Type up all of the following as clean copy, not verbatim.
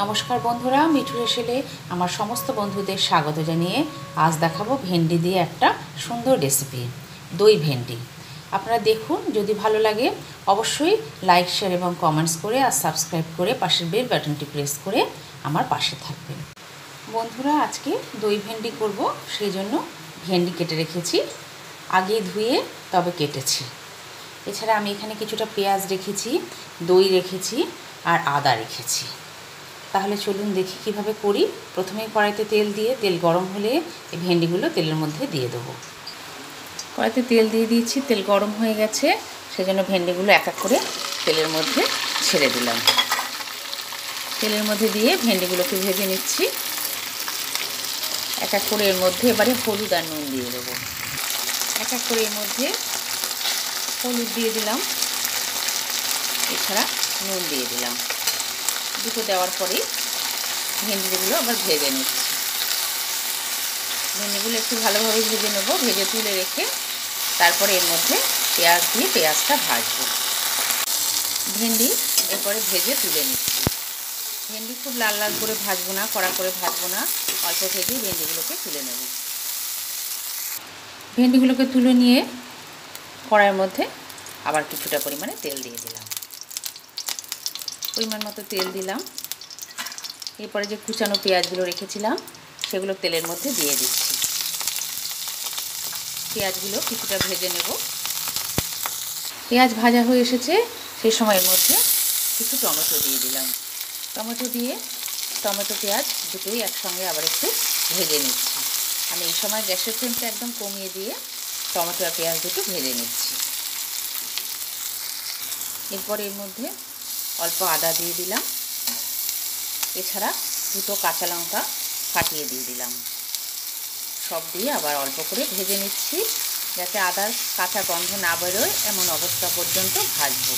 নমস্কার বন্ধুরা, মিঠু হেসেলে আমার সমস্ত বন্ধুদের স্বাগত জানিয়ে আজ দেখাবো ভেন্ডি দিয়ে একটা সুন্দর রেসিপি, দই ভেন্ডি। আপনারা দেখুন, যদি ভালো লাগে অবশ্যই লাইক, শেয়ার এবং কমেন্টস করে আর সাবস্ক্রাইব করে পাশের বেল বাটনটি প্রেস করে আমার পাশে থাকবেন। বন্ধুরা, আজকে দই ভেন্ডি করব, সেই জন্য ভেন্ডি কেটে রেখেছি, আগে ধুয়ে তবে কেটেছি। এছাড়া আমি এখানে কিছুটা পেঁয়াজ রেখেছি, দই রেখেছি আর আদা রেখেছি। তাহলে চলুন দেখি কিভাবে করি। প্রথমেই কড়াইতে তেল দিয়ে, তেল গরম হলে এই ভেন্ডিগুলো তেলের মধ্যে দিয়ে দেবো। কড়াইতে তেল দিয়ে দিয়েছি, তেল গরম হয়ে গেছে, সেজন্য ভেন্ডিগুলো এক এক করে তেলের মধ্যে ছেড়ে দিলাম। তেলের মধ্যে দিয়ে ভেন্ডিগুলোকে ভেজে নিচ্ছি। এক এক করে এর মধ্যে এবারে হলুদ আর নুন দিয়ে দেবো। এক এক করে এর মধ্যে হলুদ দিয়ে দিলাম, এছাড়া নুন দিয়ে দিলাম। দুটো দেওয়ার পরে ভেন্ডিগুলো আবার ভেজে নিচ্ছি। ভেন্ডিগুলো একটু ভালোভাবে ভেজে নেব, ভেজে তুলে রেখে তারপরে এর মধ্যে পেঁয়াজ দিয়ে পেঁয়াজটা ভাজবো। ভেন্ডি এরপরে ভেজে তুলে নিচ্ছি। ভেন্ডি খুব লাল লাল করে ভাজবো না, কড়া করে ভাজবো না, অল্প ভেজেই ভেন্ডিগুলোকে তুলে নেব। ভেন্ডিগুলোকে তুলে নিয়ে কড়াইয়ের মধ্যে আবার কিছুটা পরিমাণে তেল দিয়ে দিলাম। পরিমাণ মতো তেল দিলাম। এরপরে যে কুচানো পেঁয়াজগুলো রেখেছিলাম সেগুলো তেলের মধ্যে দিয়ে দিচ্ছি। পেঁয়াজগুলো কিছুটা ভেজে নেব। পেঁয়াজ ভাজা হয়ে এসেছে, সেই সময়ের মধ্যে কিছু টমেটো দিয়ে দিলাম। টমেটো দিয়ে টমেটো পেঁয়াজ দুটোই একসঙ্গে আবার একটু ভেজে নিচ্ছি। আমি এই সময় গ্যাসের ফ্লেমটা একদম কমিয়ে দিয়ে টমেটো আর পেঁয়াজ দুটো ভেজে নিচ্ছি। এরপর এর মধ্যে অল্প আদা দিয়ে দিলাম, এছাড়া দুটো কাঁচা লঙ্কা ফাটিয়ে দিয়ে দিলাম। সব দিয়ে আবার অল্প করে ভেজে নিচ্ছি, যাতে আদার কাঁচা গন্ধ না বেরোয় এমন অবস্থা পর্যন্ত ভাজবো।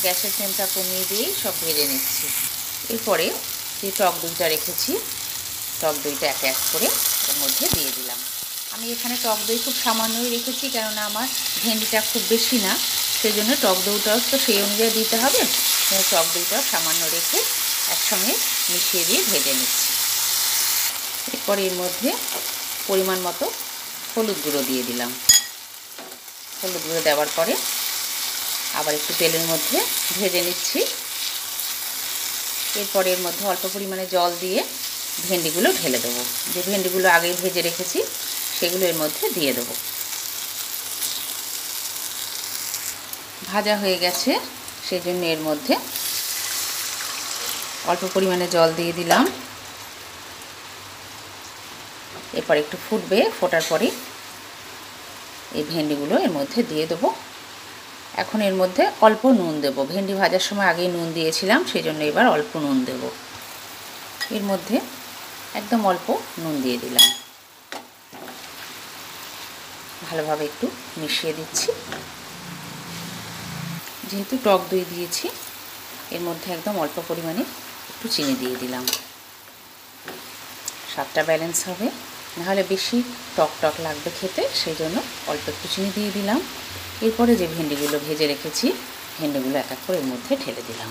গ্যাসের ফ্লেমটা কমিয়ে দিয়েই সব ভেজে নিচ্ছি। এরপরে যে টক দইটা রেখেছি, টক দইটা এক এক করে এর মধ্যে দিয়ে দিলাম। আমি এখানে টক দই খুব সামান্যই রেখেছি, কেননা আমার ভেন্ডিটা খুব বেশি না, সেই জন্য টক দইটাও তো সেই অনুযায়ী দিতে হবে। টক দইটাও সামান্য রেখে একসঙ্গে মিশিয়ে দিয়ে ভেজে নিচ্ছি। এরপর এর মধ্যে পরিমাণ মতো হলুদ গুঁড়ো দিয়ে দিলাম। হলুদ গুঁড়ো দেওয়ার পরে আবার একটু তেলের মধ্যে ভেজে নিচ্ছি। এরপর এর মধ্যে অল্প পরিমাণে জল দিয়ে ভেন্ডিগুলো ঢেলে দেবো। যে ভেন্ডিগুলো আগেই ভেজে রেখেছি সেগুলো এর মধ্যে দিয়ে দেবো। ভাজা হয়ে গেছে, সেই জন্য এর মধ্যে অল্প পরিমাণে জল দিয়ে দিলাম। এরপর একটু ফুটবে, ফোটার পরে এই ভেন্ডিগুলো এর মধ্যে দিয়ে দেবো। এখন এর মধ্যে অল্প নুন দেব। ভেন্ডি ভাজার সময় আগেই নুন দিয়েছিলাম, সেই জন্য এবার অল্প নুন দেব। এর মধ্যে একদম অল্প নুন দিয়ে দিলাম। ভালোভাবে একটু মিশিয়ে দিচ্ছি। যেহেতু টক দই দিয়েছি, এর মধ্যে একদম অল্প পরিমাণে একটু চিনি দিয়ে দিলাম। স্বাদটা ব্যালেন্স হবে, নাহলে বেশি টক টক লাগবে খেতে, সেই জন্য অল্প একটু চিনি দিয়ে দিলাম। এরপরে যে ভেন্ডিগুলো ভেজে রেখেছি ভেন্ডিগুলো এক এক করে এর মধ্যে ঢেলে দিলাম।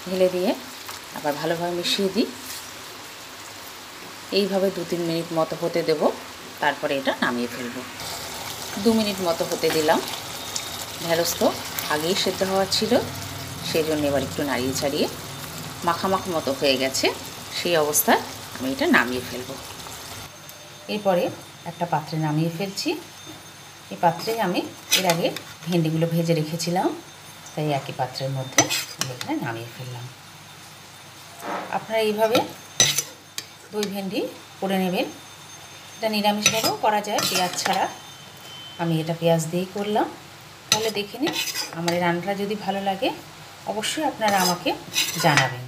ঢেলে দিয়ে আবার ভালোভাবে মিশিয়ে দিই। এইভাবে 2-3 মিনিট মতো হতে দেব, তারপরে এটা নামিয়ে ফেলব। 2 মিনিট মতো হতে দিলাম। ঢেঁড়স তো আগেই সেদ্ধ হওয়ার ছিল, সেই জন্য এবার একটু নাড়িয়ে ছাড়িয়ে মাখামাখা মতো হয়ে গেছে, সেই অবস্থায় আমি এটা নামিয়ে ফেলব। এরপরে একটা পাত্রে নামিয়ে ফেলছি। এই পাত্রে আমি এর আগে ভেন্ডিগুলো ভেজে রেখেছিলাম, তাই একই পাত্রের মধ্যে আমি এখানে নামিয়ে ফেললাম। আপনারা এইভাবে দই ভেন্ডি করে নেবেন। এটা নিরামিষভাবেও করা যায়, পেঁয়াজ ছাড়া। আমি এটা পেঁয়াজ দিয়েই করলাম। তাহলে দেখে নিন, আমার এই রান্নাটা যদি ভালো লাগে অবশ্যই আপনারা আমাকে জানাবেন।